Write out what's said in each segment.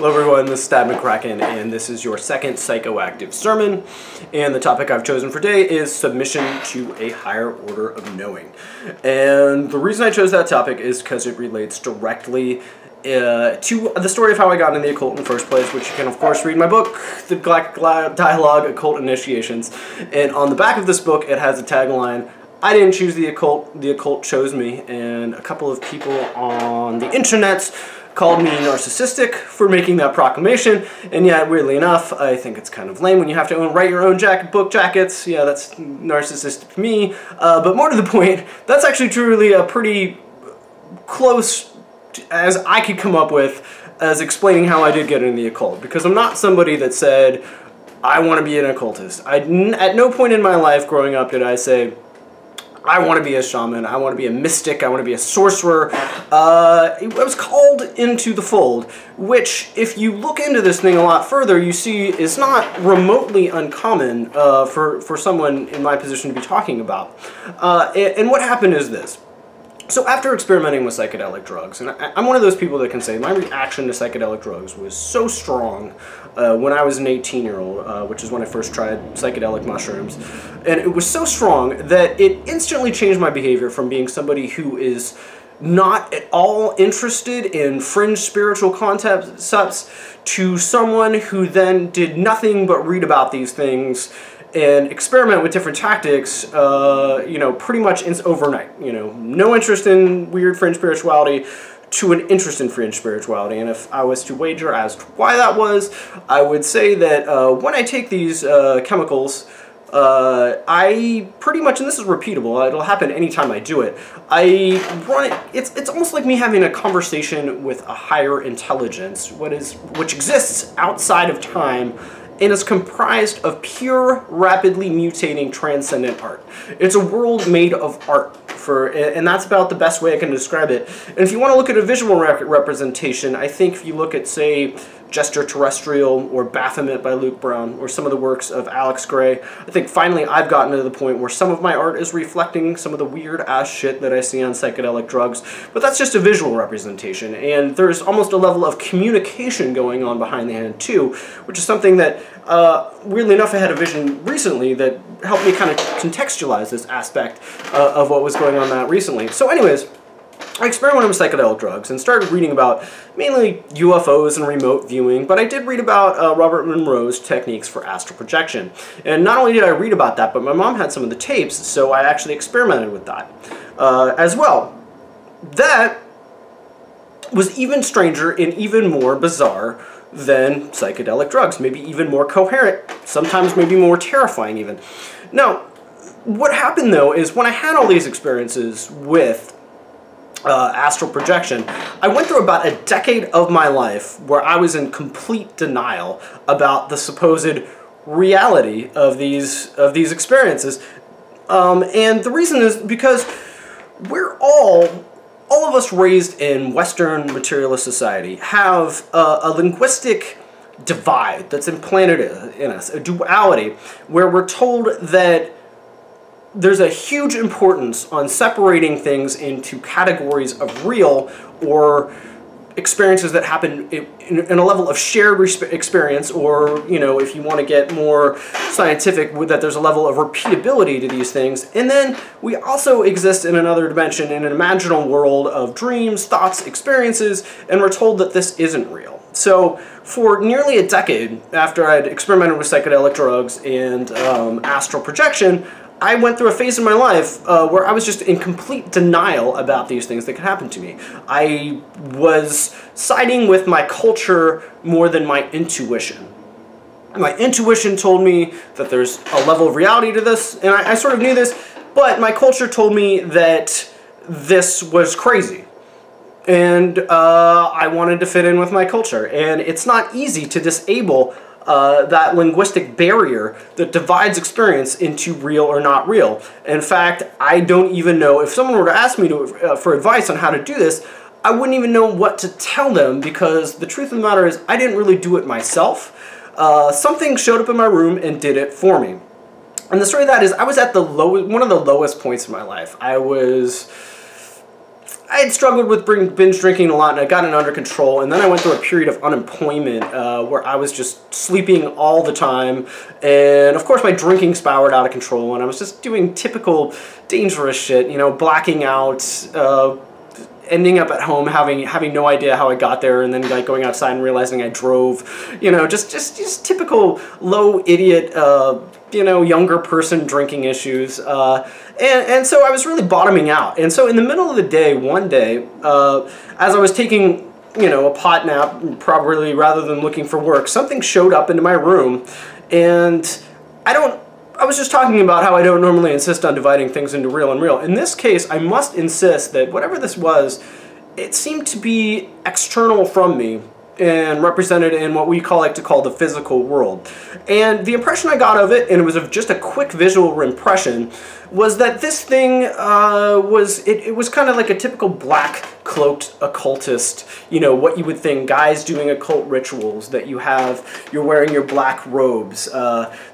Hello everyone, this is Stab McCracken, and this is your second psychoactive sermon. And the topic I've chosen for today is submission to a higher order of knowing. And the reason I chose that topic is because it relates directly to the story of how I got into the occult in the first place, which you can of course read in my book, The Galactic Dialogue, Occult Initiations. And on the back of this book it has a tagline, I didn't choose the occult chose me. And a couple of people on the internet called me narcissistic for making that proclamation, and yet, weirdly enough, I think it's kind of lame when you have to write your own book jackets. Yeah, that's narcissistic to me, but more to the point, that's actually truly a pretty close as I could come up with as explaining how I did get into the occult, because I'm not somebody that said, I want to be an occultist. At no point in my life growing up did I say, I want to be a shaman, I want to be a mystic, I want to be a sorcerer. I was called into the fold, which, if you look into this thing a lot further, you see is not remotely uncommon for someone in my position to be talking about. And what happened is this. So after experimenting with psychedelic drugs, and I'm one of those people that can say my reaction to psychedelic drugs was so strong when I was an 18-year-old, which is when I first tried psychedelic mushrooms, and it was so strong that it instantly changed my behavior from being somebody who is not at all interested in fringe spiritual concepts to someone who then did nothing but read about these things and experiment with different tactics, you know, pretty much overnight. You know, no interest in weird fringe spirituality to an interest in fringe spirituality. And if I was to wager as to why that was, I would say that when I take these chemicals, I pretty much, and this is repeatable, it'll happen anytime I do it, I run it, it's almost like me having a conversation with a higher intelligence, which exists outside of time, and is comprised of pure, rapidly mutating, transcendent art. It's a world made of art, and that's about the best way I can describe it. And if you want to look at a visual representation, I think if you look at, say, Gesture Terrestrial or Baphomet by Luke Brown, or some of the works of Alex Gray, I think finally I've gotten to the point where some of my art is reflecting some of the weird-ass shit that I see on psychedelic drugs, but that's just a visual representation, and there's almost a level of communication going on behind the hand too, which is something that, weirdly enough, I had a vision recently that helped me kind of contextualize this aspect of what was going on that recently. So anyways, I experimented with psychedelic drugs and started reading about mainly UFOs and remote viewing, but I did read about Robert Monroe's techniques for astral projection. And not only did I read about that, but my mom had some of the tapes, so I actually experimented with that as well. That was even stranger and even more bizarre than psychedelic drugs, maybe even more coherent, sometimes maybe more terrifying even. Now, what happened though is when I had all these experiences with astral projection, I went through about a decade of my life where I was in complete denial about the supposed reality of these experiences. And the reason is because we're all of us raised in Western materialist society have a linguistic divide that's implanted in us, a duality, where we're told that there's a huge importance on separating things into categories of real or experiences that happen in a level of shared experience, or, you know, if you want to get more scientific, that there's a level of repeatability to these things. And then we also exist in another dimension, in an imaginal world of dreams, thoughts, experiences, and we're told that this isn't real. So for nearly a decade after I'd experimented with psychedelic drugs and astral projection, I went through a phase in my life where I was just in complete denial about these things that could happen to me. I was siding with my culture more than my intuition. My intuition told me that there's a level of reality to this, and I sort of knew this, but my culture told me that this was crazy. And I wanted to fit in with my culture, and it's not easy to disable that linguistic barrier that divides experience into real or not real. In fact, I don't even know, if someone were to ask me for advice on how to do this, I wouldn't even know what to tell them, because the truth of the matter is I didn't really do it myself. Something showed up in my room and did it for me. And the story of that is I was at one of the lowest points in my life. I was I had struggled with binge drinking a lot, and I got it under control, and then I went through a period of unemployment where I was just sleeping all the time, and of course my drinking spiraled out of control, and I was just doing typical dangerous shit, you know, blacking out, ending up at home having no idea how I got there, and then like going outside and realizing I drove, you know, just typical low idiot, you know, younger person drinking issues, and so I was really bottoming out. And so in the middle of the day, one day, as I was taking, you know, a pot nap, probably rather than looking for work, something showed up into my room, and I was just talking about how I don't normally insist on dividing things into real and real. In this case, I must insist that whatever this was, it seemed to be external from me and represented in what we like to call the physical world. And the impression I got of it, and it was just a quick visual impression, was that this thing it was kind of like a typical black cloaked occultist, you know, what you would think, guys doing occult rituals, that you're wearing your black robes.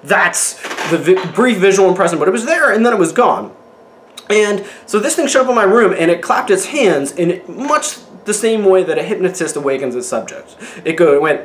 That's the brief visual impression, but it was there and then it was gone. And so this thing showed up in my room, and it clapped its hands in much the same way that a hypnotist awakens its subject. It went,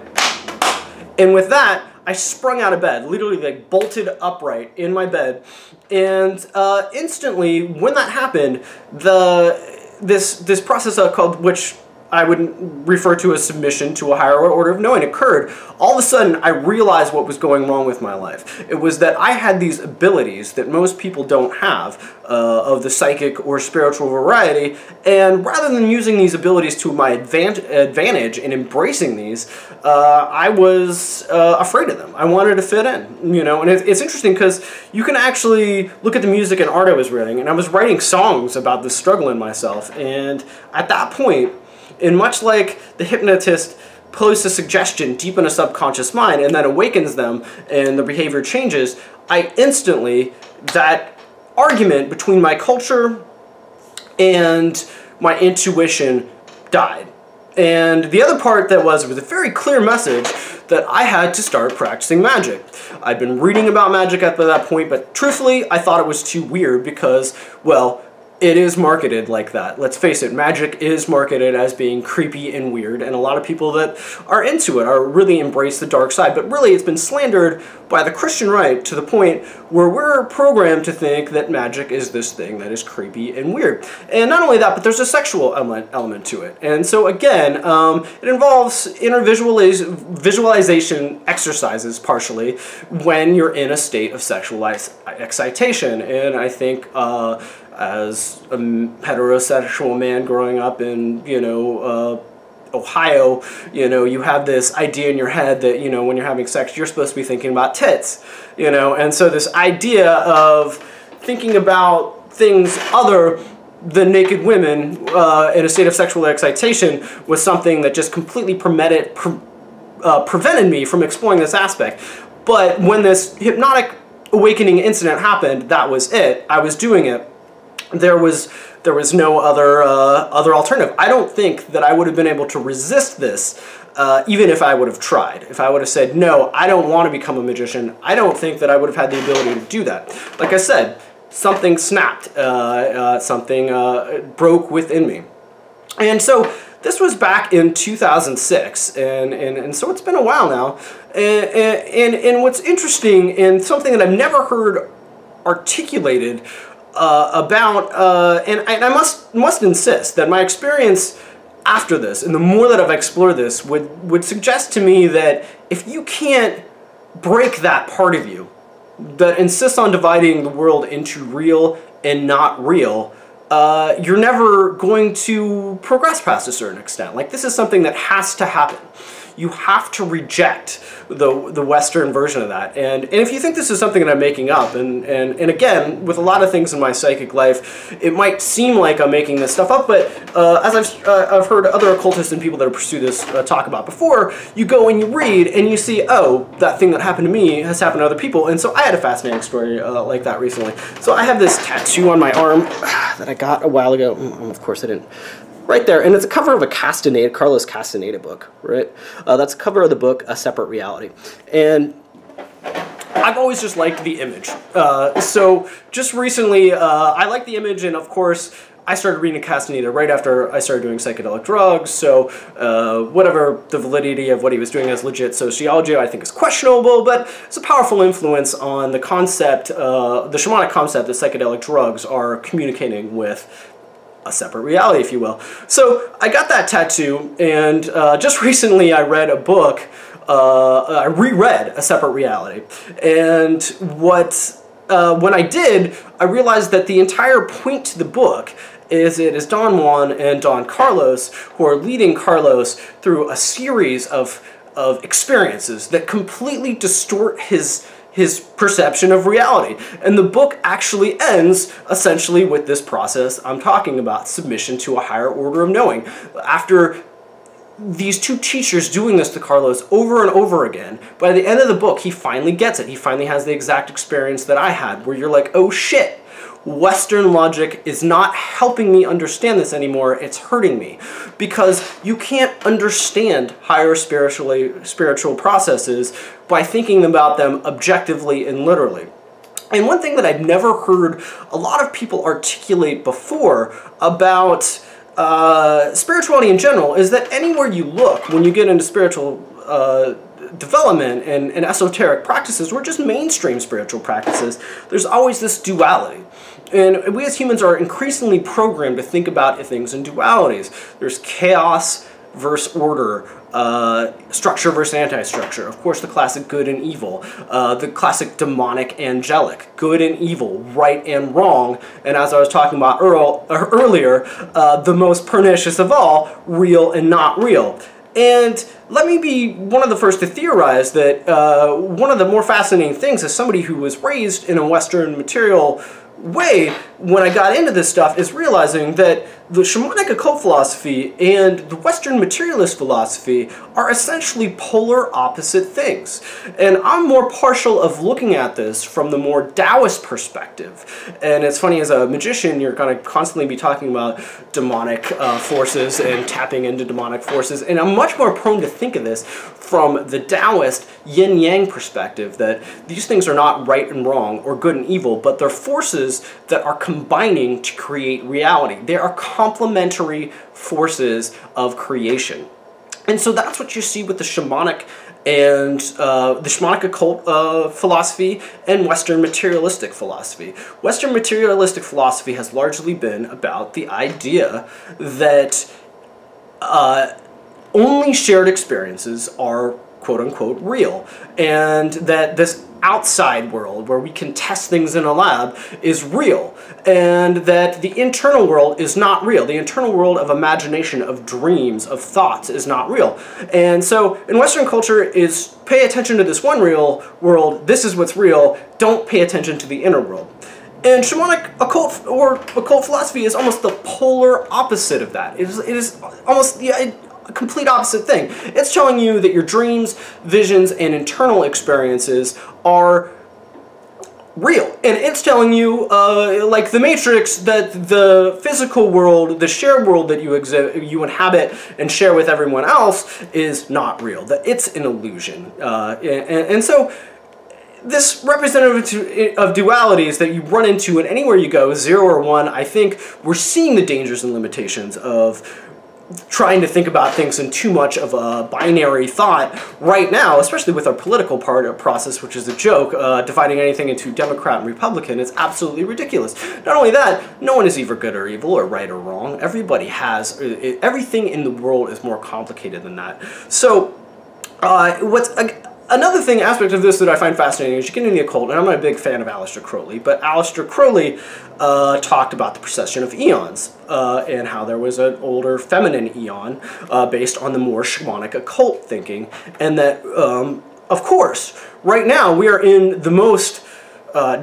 and with that, I sprung out of bed, literally like bolted upright in my bed, and instantly, when that happened, this process called, which I would refer to as submission to a higher order of knowing, occurred. All of a sudden, I realized what was going wrong with my life. It was that I had these abilities that most people don't have, of the psychic or spiritual variety, and rather than using these abilities to my advantage and embracing these, I was afraid of them. I wanted to fit in, you know, and it's interesting because you can actually look at the music and art I was writing, and I was writing songs about this struggle in myself, and at that point, and much like the hypnotist posts a suggestion deep in a subconscious mind and then awakens them and the behavior changes, I instantly, that argument between my culture and my intuition died. And the other part it was a very clear message that I had to start practicing magic. I'd been reading about magic at that point, but truthfully, I thought it was too weird because, well, it is marketed like that. Let's face it, magic is marketed as being creepy and weird, and a lot of people that are into it are really embrace the dark side, but really it's been slandered by the Christian right to the point where we're programmed to think that magic is this thing that is creepy and weird. And not only that, but there's a sexual element to it. And so again, it involves inner visualization exercises partially when you're in a state of sexual excitation. And I think as a heterosexual man growing up in, you know, Ohio, you know, you have this idea in your head that, you know, when you're having sex, you're supposed to be thinking about tits, you know, and so this idea of thinking about things other than naked women in a state of sexual excitation was something that just completely prevented me from exploring this aspect. But when this hypnotic awakening incident happened, that was it. I was doing it. There was no other alternative. I don't think that I would have been able to resist this, even if I would have tried. If I would have said, no, I don't want to become a magician, I don't think that I would have had the ability to do that. Like I said, something snapped, something broke within me. And so this was back in 2006, and so it's been a while now. And what's interesting, and something that I've never heard articulated and I must insist that my experience after this, and the more that I've explored this, would suggest to me that if you can't break that part of you that insists on dividing the world into real and not real, you're never going to progress past a certain extent. Like, this is something that has to happen. You have to reject the Western version of that. And if you think this is something that I'm making up, and again, with a lot of things in my psychic life, it might seem like I'm making this stuff up, but as I've heard other occultists and people that have pursued this talk about before, you go and you read and you see, oh, that thing that happened to me has happened to other people. And so I had a fascinating story like that recently. So I have this tattoo on my arm that I got a while ago. Of course I didn't. Right there, and it's a cover of a Carlos Castaneda book, right? That's a cover of the book, A Separate Reality. And I've always just liked the image. So just recently, I like the image, and of course, I started reading Castaneda right after I started doing psychedelic drugs, so whatever the validity of what he was doing as legit sociology I think is questionable, but it's a powerful influence on the concept, the shamanic concept that psychedelic drugs are communicating with a separate reality, if you will. So I got that tattoo, and just recently I read a book, I reread A Separate Reality, and when I did, I realized that the entire point to the book is it is Don Juan and Don Carlos who are leading Carlos through a series of experiences that completely distort his perception of reality. And the book actually ends essentially with this process I'm talking about, submission to a higher order of knowing. After these two teachers doing this to Carlos over and over again, by the end of the book, he finally gets it. He finally has the exact experience that I had, where you're like, oh shit, Western logic is not helping me understand this anymore, it's hurting me. Because you can't understand higher spiritual processes by thinking about them objectively and literally. And one thing that I've never heard a lot of people articulate before about spirituality in general is that anywhere you look, when you get into spiritual development and esoteric practices, or just mainstream spiritual practices, there's always this duality. And we as humans are increasingly programmed to think about things in dualities. There's chaos versus order, structure versus anti-structure. Of course, the classic good and evil, the classic demonic angelic, good and evil, right and wrong, and as I was talking about earlier, the most pernicious of all, real and not real. And let me be one of the first to theorize that one of the more fascinating things as somebody who was raised in a Western material way when I got into this stuff is realizing that the shamanic occult philosophy and the Western materialist philosophy are essentially polar opposite things. And I'm more partial of looking at this from the more Taoist perspective. And it's funny, as a magician, you're going to constantly be talking about demonic forces and tapping into demonic forces. And I'm much more prone to think of this from the Taoist yin-yang perspective, that these things are not right and wrong or good and evil, but they're forces that are combining to create reality. They are complementary forces of creation. And so that's what you see with the shamanic and the shamanic occult philosophy and Western materialistic philosophy. Western materialistic philosophy has largely been about the idea that only shared experiences are quote-unquote real, and that this outside world where we can test things in a lab is real, and that the internal world is not real. The internal world of imagination, of dreams, of thoughts is not real. And so in Western culture is pay attention to this one real world, this is what's real, don't pay attention to the inner world. And shamanic occult or occult philosophy is almost the polar opposite of that. It is almost a complete opposite thing. It's telling you that your dreams, visions, and internal experiences are real. And it's telling you, like the Matrix, that the physical world, the shared world that you inhabit and share with everyone else is not real, that it's an illusion. And so this representative of dualities that you run into in anywhere you go, 0 or 1, I think we're seeing the dangers and limitations of trying to think about things in too much of a binary thought right now, especially with our political process, which is a joke, dividing anything into Democrat and Republican. It's absolutely ridiculous. Not only that, no one is either good or evil or right or wrong. Everybody has, everything in the world is more complicated than that. So, another aspect of this that I find fascinating is you get into the occult, and I'm not a big fan of Aleister Crowley, but Aleister Crowley talked about the precession of eons and how there was an older feminine eon based on the more shamanic occult thinking, and that, of course, right now we are in the most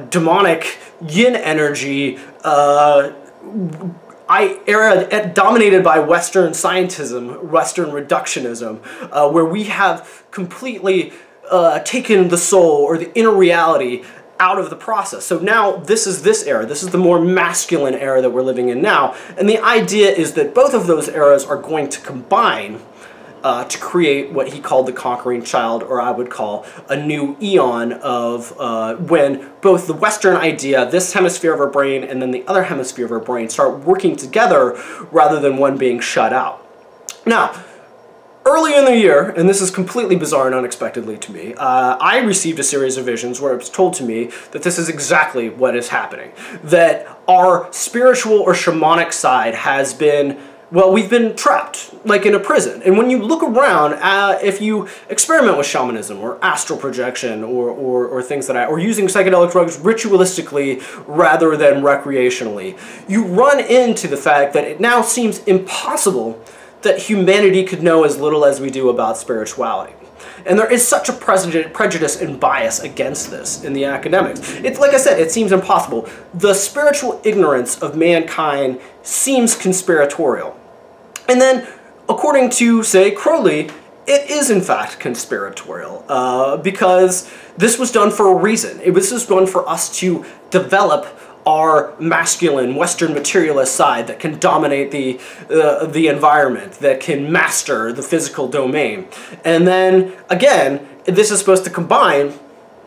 demonic yin energy era dominated by Western scientism, Western reductionism, where we have completely taken the soul or the inner reality out of the process. So now this is this era. This is the more masculine era that we're living in now. And the idea is that both of those eras are going to combine to create what he called the conquering child, or I would call a new eon of when both the Western idea, this hemisphere of our brain, and then the other hemisphere of our brain start working together rather than one being shut out. Now, early in the year, and this is completely bizarre and unexpectedly to me, I received a series of visions where it was told to me that this is exactly what is happening. That our spiritual or shamanic side has been, well, we've been trapped, like in a prison. And when you look around, if you experiment with shamanism or astral projection or things or using psychedelic drugs ritualistically rather than recreationally, you run into the fact that it now seems impossible that humanity could know as little as we do about spirituality. And there is such a prejudice and bias against this in the academics. It's like I said, it seems impossible. The spiritual ignorance of mankind seems conspiratorial. And then, according to, say, Crowley, it is in fact conspiratorial because this was done for a reason. This was done for us to develop our masculine Western materialist side that can dominate the environment, that can master the physical domain. And then, again, this is supposed to combine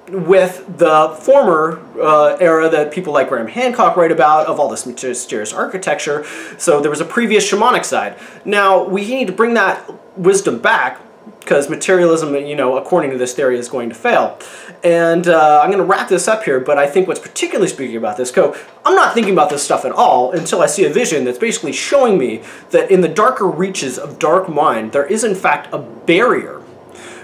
with the former era that people like Graham Hancock write about, of all this mysterious architecture. So there was a previous shamanic side. Now, we need to bring that wisdom back, because materialism, you know, according to this theory, is going to fail. And I'm going to wrap this up here, but I think what's particularly speaking about this, I'm not thinking about this stuff at all until I see a vision that's basically showing me that in the darker reaches of dark mind, there is in fact a barrier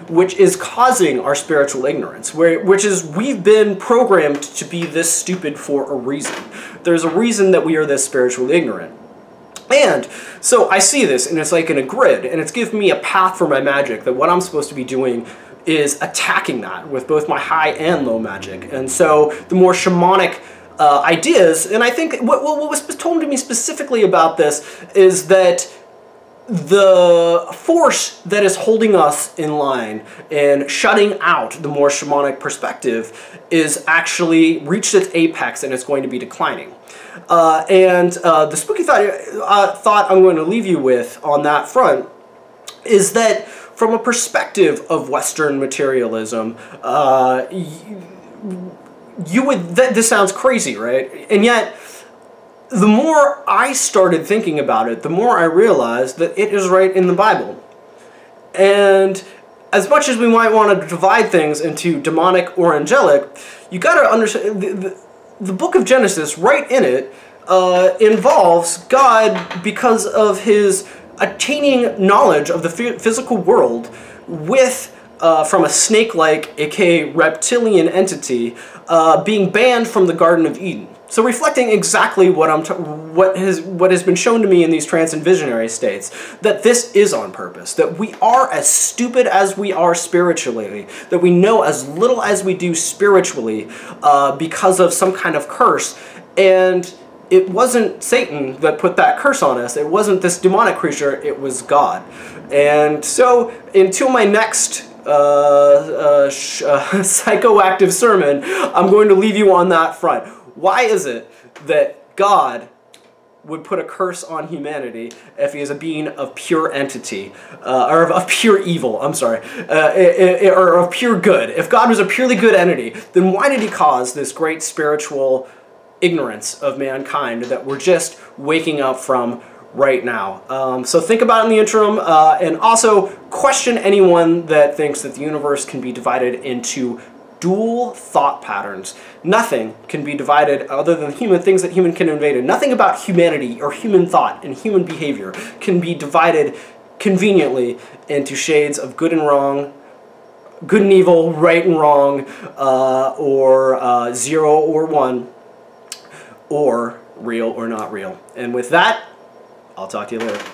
which is causing our spiritual ignorance, which is we've been programmed to be this stupid for a reason. There's a reason that we are this spiritually ignorant. And so I see this, and it's like in a grid, and it's giving me a path for my magic, that what I'm supposed to be doing is attacking that with both my high and low magic. And so the more shamanic ideas, and I think what was told to me specifically about this is that the force that is holding us in line and shutting out the more shamanic perspective is actually reached its apex, and it's going to be declining. The spooky thought I'm going to leave you with on that front is that from a perspective of Western materialism, this sounds crazy, right? And yet, the more I started thinking about it, the more I realized that it is right in the Bible. And as much as we might want to divide things into demonic or angelic, you got to understand the book of Genesis, right in it, involves God because of his attaining knowledge of the physical world with from a snake-like, aka reptilian entity, being banned from the Garden of Eden. So reflecting exactly what has been shown to me in these trance and visionary states, that this is on purpose, that we are as stupid as we are spiritually, that we know as little as we do spiritually because of some kind of curse. And it wasn't Satan that put that curse on us. It wasn't this demonic creature. It was God. And so until my next psychoactive sermon, I'm going to leave you on that front. Why is it that God would put a curse on humanity if he is a being of pure entity, or of pure evil, I'm sorry, or of pure good? If God was a purely good entity, then why did he cause this great spiritual ignorance of mankind that we're just waking up from right now? So think about it in the interim, and also question anyone that thinks that the universe can be divided into dual thought patterns. Nothing can be divided other than things that human can invade. Nothing about humanity or human thought and human behavior can be divided conveniently into shades of good and wrong, good and evil, right and wrong, or 0 or 1, or real or not real. And with that, I'll talk to you later.